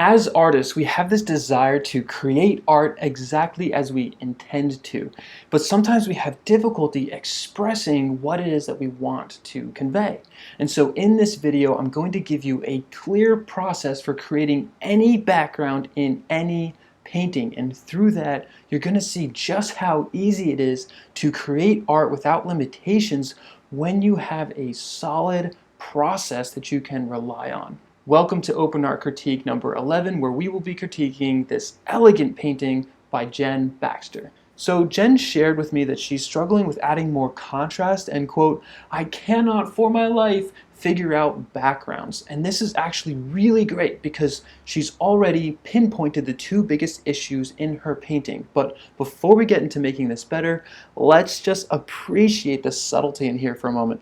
As artists, we have this desire to create art exactly as we intend to, but sometimes we have difficulty expressing what it is that we want to convey. And so in this video, I'm going to give you a clear process for creating any background in any painting, and through that, you're going to see just how easy it is to create art without limitations when you have a solid process that you can rely on. Welcome to Open Art Critique number 11, where we will be critiquing this elegant painting by Jen Baxter. So Jen shared with me that she's struggling with adding more contrast and, quote, "I cannot for my life figure out backgrounds." And this is actually really great because she's already pinpointed the two biggest issues in her painting. But before we get into making this better, let's just appreciate the subtlety in here for a moment.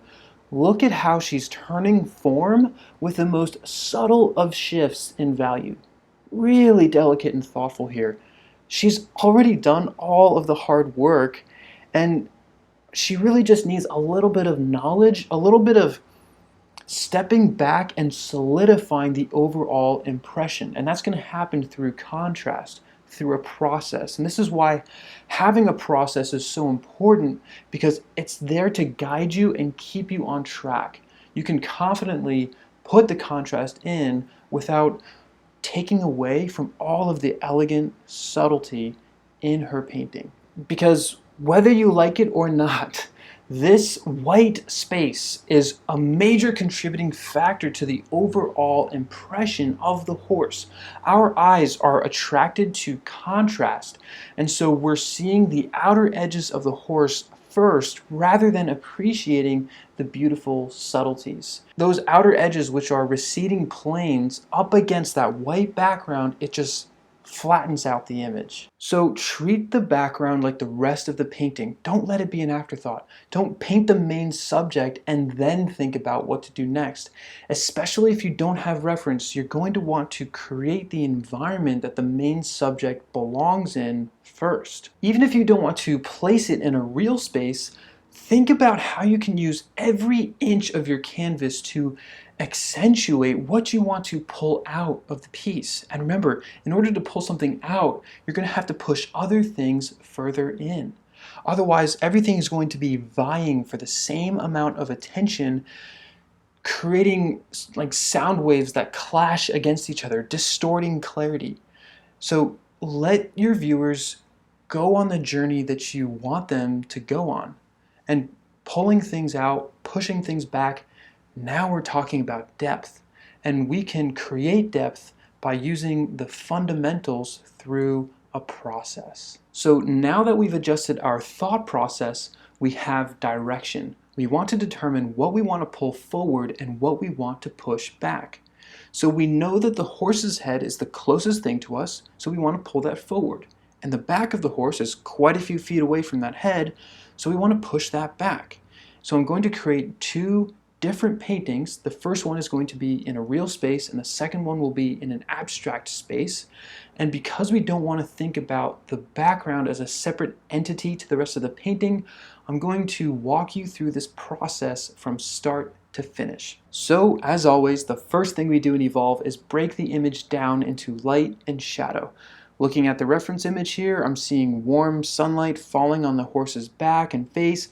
Look at how she's turning form with the most subtle of shifts in value. Really delicate and thoughtful here. She's already done all of the hard work, and she really just needs a little bit of knowledge, a little bit of stepping back and solidifying the overall impression. And that's going to happen through contrast, through a process. And this is why having a process is so important, because it's there to guide you and keep you on track. You can confidently put the contrast in without taking away from all of the elegant subtlety in her painting. Because whether you like it or not, this white space is a major contributing factor to the overall impression of the horse. Our eyes are attracted to contrast, and so we're seeing the outer edges of the horse first rather than appreciating the beautiful subtleties. Those outer edges, which are receding planes up against that white background, it just flattens out the image. So treat the background like the rest of the painting. Don't let it be an afterthought. Don't paint the main subject and then think about what to do next. Especially if you don't have reference, you're going to want to create the environment that the main subject belongs in first. Even if you don't want to place it in a real space, think about how you can use every inch of your canvas to accentuate what you want to pull out of the piece. And remember, in order to pull something out, you're going to have to push other things further in. Otherwise, everything is going to be vying for the same amount of attention, creating like sound waves that clash against each other, distorting clarity. So let your viewers go on the journey that you want them to go on. And pulling things out, pushing things back, now we're talking about depth. And we can create depth by using the fundamentals through a process. So now that we've adjusted our thought process, we have direction. We want to determine what we want to pull forward and what we want to push back. So we know that the horse's head is the closest thing to us, so we want to pull that forward. And the back of the horse is quite a few feet away from that head, so we want to push that back. So I'm going to create two different paintings. The first one is going to be in a real space, and the second one will be in an abstract space. And because we don't want to think about the background as a separate entity to the rest of the painting, I'm going to walk you through this process from start to finish. So, as always, the first thing we do in Evolve is break the image down into light and shadow. Looking at the reference image here, I'm seeing warm sunlight falling on the horse's back and face,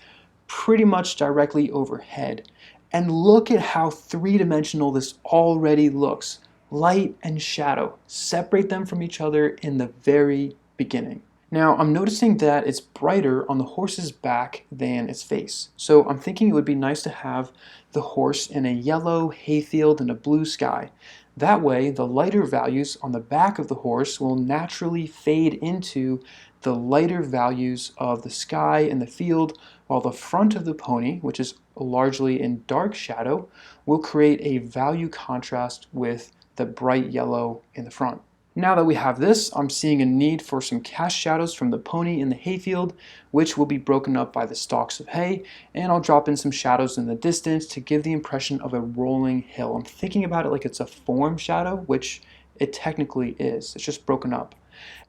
pretty much directly overhead. And look at how three-dimensional this already looks. Light and shadow. Separate them from each other in the very beginning. Now, I'm noticing that it's brighter on the horse's back than its face. So I'm thinking it would be nice to have the horse in a yellow hayfield and a blue sky. That way, the lighter values on the back of the horse will naturally fade into the lighter values of the sky and the field, while the front of the pony, which is largely in dark shadow, will create a value contrast with the bright yellow in the front. Now that we have this, I'm seeing a need for some cast shadows from the pony in the hayfield, which will be broken up by the stalks of hay, and I'll drop in some shadows in the distance to give the impression of a rolling hill. I'm thinking about it like it's a form shadow, which it technically is. It's just broken up.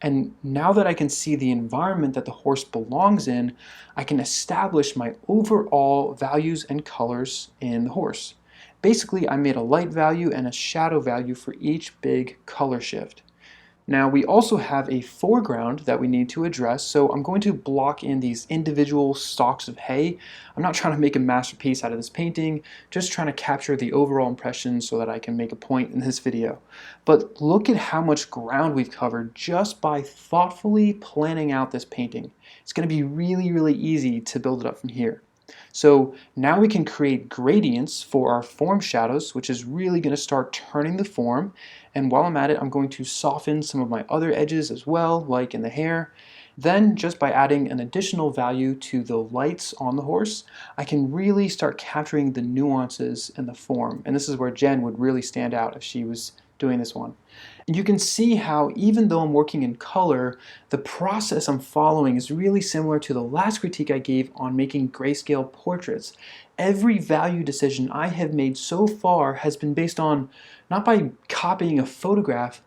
And now that I can see the environment that the horse belongs in, I can establish my overall values and colors in the horse. Basically, I made a light value and a shadow value for each big color shift. Now we also have a foreground that we need to address, so I'm going to block in these individual stalks of hay. I'm not trying to make a masterpiece out of this painting, just trying to capture the overall impression so that I can make a point in this video. But look at how much ground we've covered just by thoughtfully planning out this painting. It's going to be really, really easy to build it up from here. So now we can create gradients for our form shadows, which is really going to start turning the form. And while I'm at it, I'm going to soften some of my other edges as well, like in the hair. Then, just by adding an additional value to the lights on the horse, I can really start capturing the nuances in the form. And this is where Jen would really stand out if she was doing this one. And you can see how, even though I'm working in color, the process I'm following is really similar to the last critique I gave on making grayscale portraits. Every value decision I have made so far has been based on, not by copying a photograph,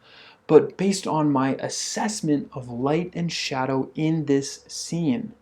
but based on my assessment of light and shadow in this scene.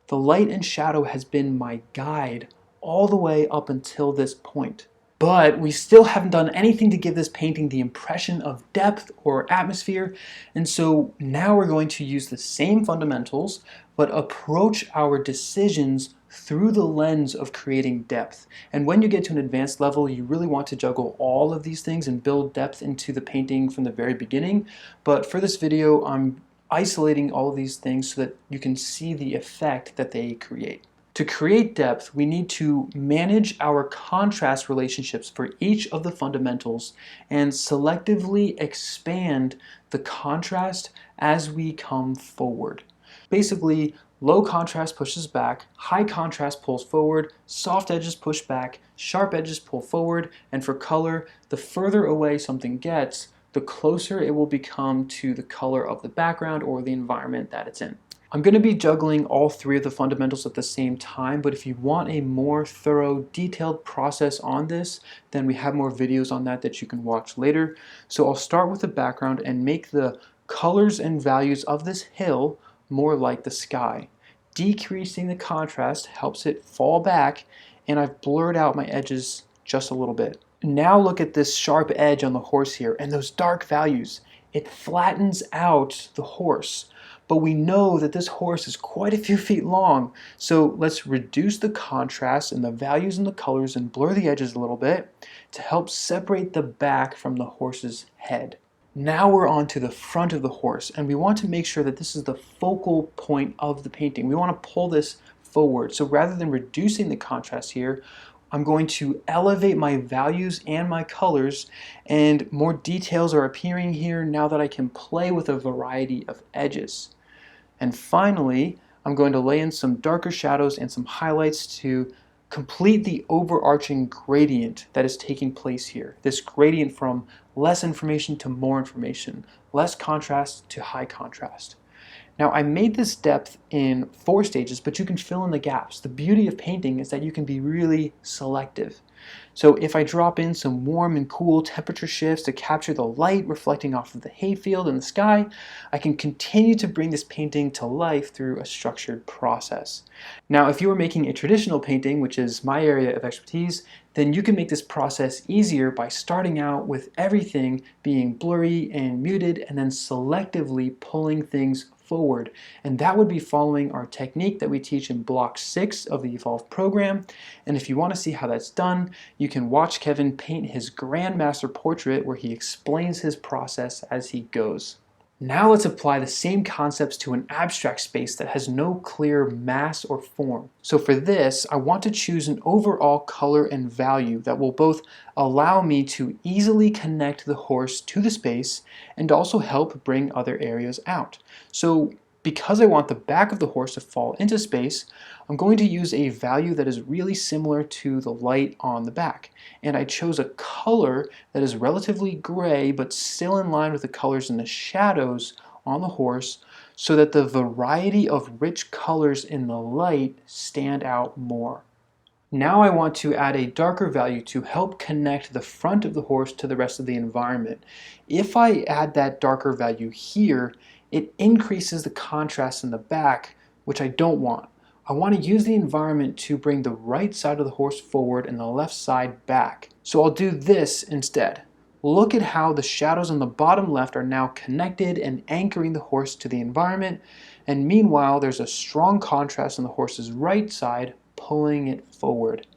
The light and shadow has been my guide all the way up until this point. But we still haven't done anything to give this painting the impression of depth or atmosphere, and so now we're going to use the same fundamentals, but approach our decisions through the lens of creating depth. And when you get to an advanced level, you really want to juggle all of these things and build depth into the painting from the very beginning. But for this video, I'm isolating all of these things so that you can see the effect that they create. To create depth, we need to manage our contrast relationships for each of the fundamentals and selectively expand the contrast as we come forward. Basically, low contrast pushes back, high contrast pulls forward, soft edges push back, sharp edges pull forward, and for color, the further away something gets, the closer it will become to the color of the background or the environment that it's in. I'm going to be juggling all three of the fundamentals at the same time, but if you want a more thorough, detailed process on this, then we have more videos on that you can watch later. So I'll start with the background and make the colors and values of this hill more like the sky. Decreasing the contrast helps it fall back, and I've blurred out my edges just a little bit. Now look at this sharp edge on the horse here and those dark values. It flattens out the horse. But we know that this horse is quite a few feet long, so let's reduce the contrast in the values and the colors and blur the edges a little bit to help separate the back from the horse's head. Now we're on to the front of the horse, and we want to make sure that this is the focal point of the painting. We want to pull this forward, so rather than reducing the contrast here, I'm going to elevate my values and my colors, and more details are appearing here now that I can play with a variety of edges. And finally, I'm going to lay in some darker shadows and some highlights to complete the overarching gradient that is taking place here. This gradient from less information to more information, less contrast to high contrast. Now, I made this depth in 4 stages, but you can fill in the gaps. The beauty of painting is that you can be really selective. So if I drop in some warm and cool temperature shifts to capture the light reflecting off of the hayfield and the sky, I can continue to bring this painting to life through a structured process. Now, if you were making a traditional painting, which is my area of expertise, then you can make this process easier by starting out with everything being blurry and muted and then selectively pulling things forward. And that would be following our technique that we teach in block 6 of the Evolve program. And if you want to see how that's done, you can watch Kevin paint his Grandmaster portrait where he explains his process as he goes. Now let's apply the same concepts to an abstract space that has no clear mass or form. So for this, I want to choose an overall color and value that will both allow me to easily connect the horse to the space and also help bring other areas out. So because I want the back of the horse to fall into space, I'm going to use a value that is really similar to the light on the back. And I chose a color that is relatively gray, but still in line with the colors in the shadows on the horse, so that the variety of rich colors in the light stand out more. Now I want to add a darker value to help connect the front of the horse to the rest of the environment. If I add that darker value here, it increases the contrast in the back, which I don't want. I want to use the environment to bring the right side of the horse forward and the left side back. So I'll do this instead. Look at how the shadows on the bottom left are now connected and anchoring the horse to the environment, and meanwhile there's a strong contrast on the horse's right side pulling it forward.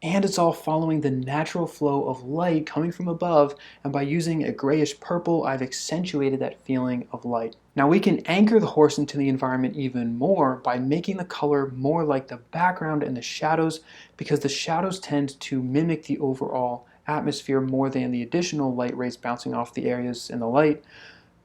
And it's all following the natural flow of light coming from above, and by using a grayish purple, I've accentuated that feeling of light. Now we can anchor the horse into the environment even more by making the color more like the background and the shadows, because the shadows tend to mimic the overall atmosphere more than the additional light rays bouncing off the areas in the light.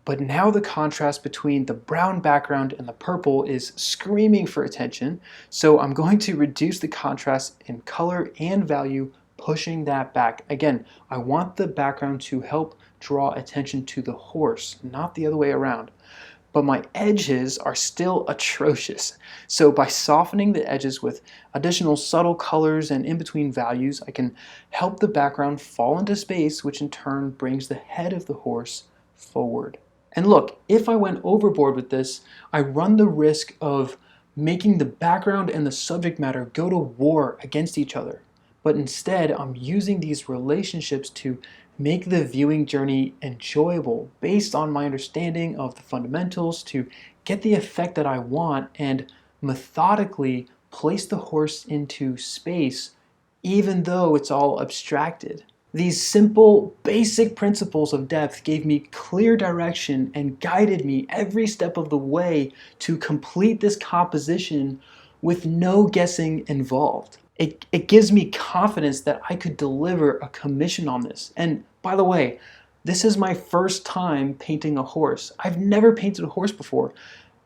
But now the contrast between the brown background and the purple is screaming for attention, so I'm going to reduce the contrast in color and value, pushing that back. Again, I want the background to help draw attention to the horse, not the other way around. But my edges are still atrocious. So by softening the edges with additional subtle colors and in-between values, I can help the background fall into space, which in turn brings the head of the horse forward. And look, if I went overboard with this, I run the risk of making the background and the subject matter go to war against each other. But instead, I'm using these relationships to make the viewing journey enjoyable based on my understanding of the fundamentals to get the effect that I want and methodically place the horse into space, even though it's all abstracted. These simple, basic principles of depth gave me clear direction and guided me every step of the way to complete this composition with no guessing involved. It gives me confidence that I could deliver a commission on this. And by the way, this is my first time painting a horse. I've never painted a horse before,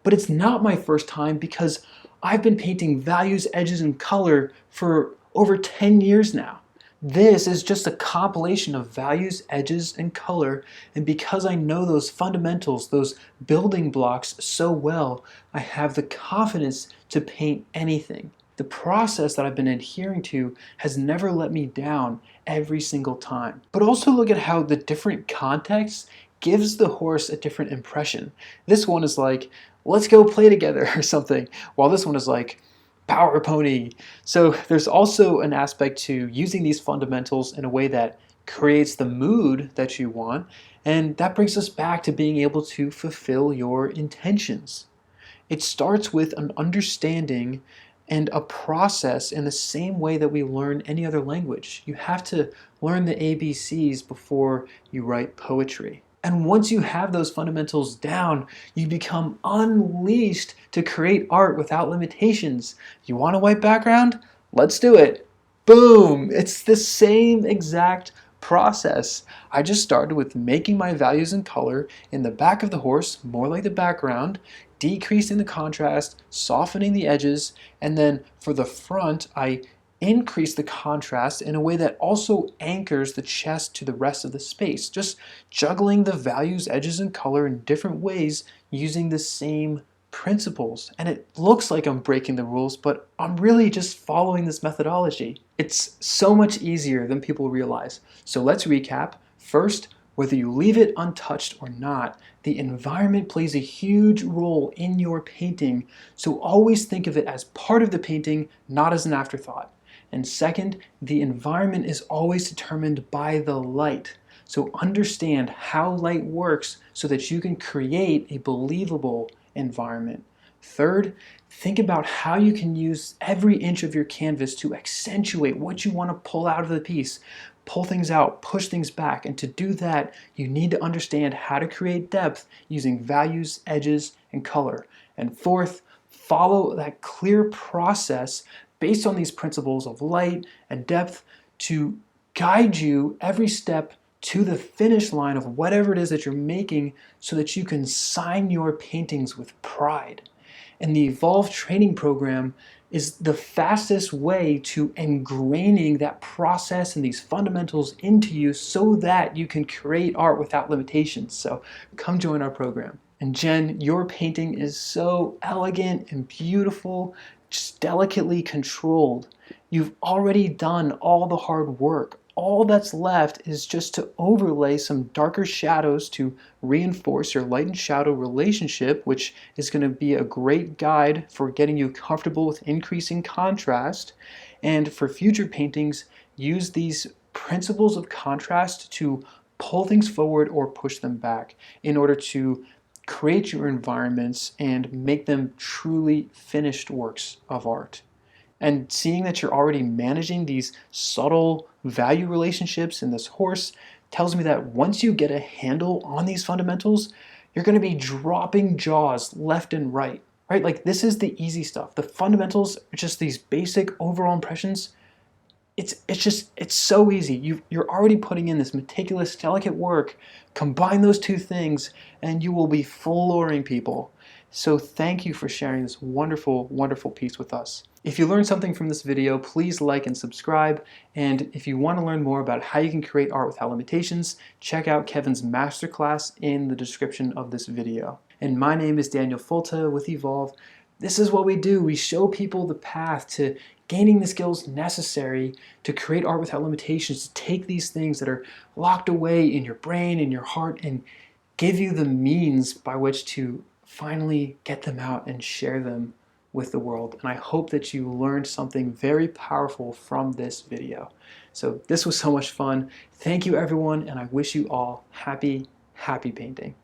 but it's not my first time because I've been painting values, edges, and color for over 10 years now. This is just a compilation of values, edges, and color, and because I know those fundamentals, those building blocks so well, I have the confidence to paint anything. The process that I've been adhering to has never let me down every single time. But also look at how the different context gives the horse a different impression. This one is like, let's go play together or something, while this one is like, power pony. So there's also an aspect to using these fundamentals in a way that creates the mood that you want, and that brings us back to being able to fulfill your intentions. It starts with an understanding and a process in the same way that we learn any other language. You have to learn the ABCs before you write poetry. And once you have those fundamentals down, you become unleashed to create art without limitations. You want a white background? Let's do it. Boom! It's the same exact process. I just started with making my values in color in the back of the horse, more like the background, decreasing the contrast, softening the edges, and then for the front, I increase the contrast in a way that also anchors the chest to the rest of the space, just juggling the values, edges, and color in different ways using the same principles. And it looks like I'm breaking the rules, but I'm really just following this methodology. It's so much easier than people realize. So let's recap. First, whether you leave it untouched or not, the environment plays a huge role in your painting, so always think of it as part of the painting, not as an afterthought. And second, the environment is always determined by the light. So understand how light works so that you can create a believable environment. Third, think about how you can use every inch of your canvas to accentuate what you want to pull out of the piece. Pull things out, push things back, and to do that, you need to understand how to create depth using values, edges, and color. And fourth, follow that clear process based on these principles of light and depth to guide you every step to the finish line of whatever it is that you're making so that you can sign your paintings with pride. And the Evolve training program is the fastest way to ingraining that process and these fundamentals into you so that you can create art without limitations. So come join our program. And Jen, your painting is so elegant and beautiful, just delicately controlled. You've already done all the hard work. all that's left is just to overlay some darker shadows to reinforce your light and shadow relationship, which is going to be a great guide for getting you comfortable with increasing contrast. And for future paintings, use these principles of contrast to pull things forward or push them back in order to create your environments and make them truly finished works of art. And seeing that you're already managing these subtle value relationships in this horse tells me that once you get a handle on these fundamentals, you're going to be dropping jaws left and right. Right? Like, this is the easy stuff. The fundamentals are just these basic overall impressions. It's so easy. You're already putting in this meticulous, delicate work. Combine those two things, and you will be flooring people. So thank you for sharing this wonderful, wonderful piece with us. If you learned something from this video, please like and subscribe. And if you want to learn more about how you can create art without limitations, check out Kevin's masterclass in the description of this video. And my name is Daniel Fulta with Evolve. This is what we do. We show people the path to gaining the skills necessary to create art without limitations, to take these things that are locked away in your brain, in your heart, and give you the means by which to finally get them out and share them with the world. And I hope that you learned something very powerful from this video. So this was so much fun. Thank you, everyone, and I wish you all happy, happy painting.